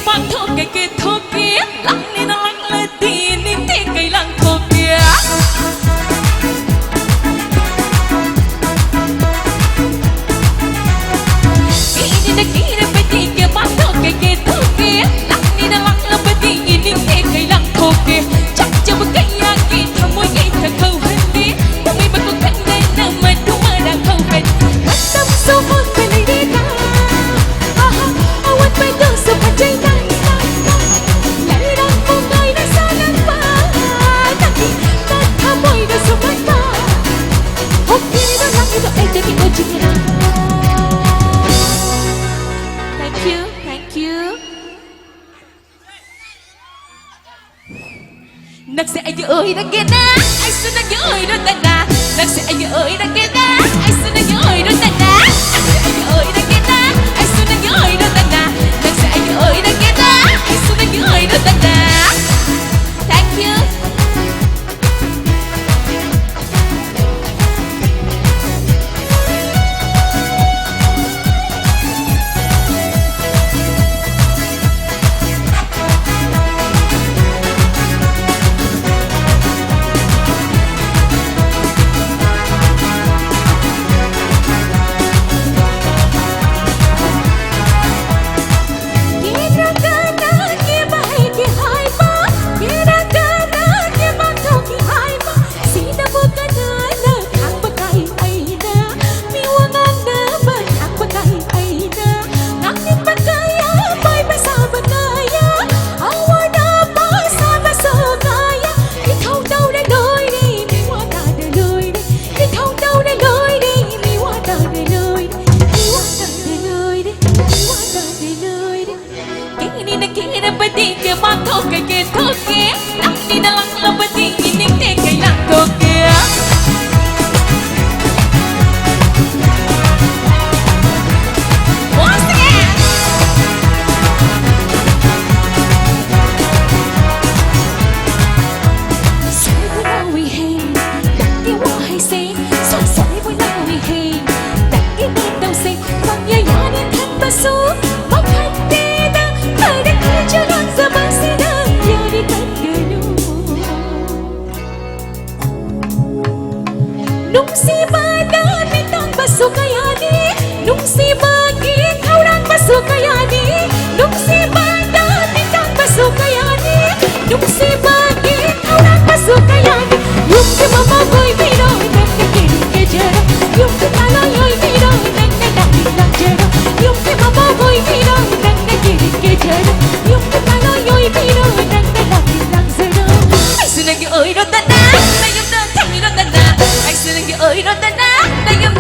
mang thô cái kia thô kia lăng đi nó lăng lên tiền đi thì cái lăng thô kia kia đi kia bên đi kia mang thô cái kia thô kia lăng đi nó lăng lên bên đi thì cái lăng thô kia chắc cho một cái nhà kia thầm môi kia thật khâu hình đi không biết bao con cánh đây nào mà đúng mà đang khâu hình mắt tâm sâu hơn bên này đi ta quên tôi sự phạt chơi tay lại đang một người đã xa lắm mà ta khi ta tham môi đã sống lắm mà hôm kia đã lắng như tôi anh đã bị ôi chừng nào thank you nắc sẽ anh ơi đã kia na anh xin anh ơi đó ta na nắc sẽ anh ơi đã kia na anh xin anh ơi đó ta na nắc sẽ anh ơi đã kia na anh xin anh ơi đó ta na nắc sẽ anh ơi đã kia na anh xin anh ơi đó ta na thank you mang thô cái kia thô kia lăng đi nó lăng lên bên đi nhìn thì cái lăng thô kia once again say với nào we hay đặt cái hoa hay say soi soi với nào we hay đặt cái bên đầu say bằng nhà nhà đến thân ba số bóc hành đi ta thời đến khi chưa đón giờ ba say nung si badan bintang basuh kayani nung si bagi kau dan basuh kayani nung si badan bintang basuh kayani nung si bagi kau dan basuh kayani yung ke mama boy biro dan ke kiri ke jero yung ke kala yoy biro dan ke daki lang jero yung ke mama boy biro dan ke kiri ke jero yung ke kala yoy biro dan ke daki lang jero ay sunagi oi ro ta na na yung ta thang ro ta na ay sunagi oi ro ta na na yung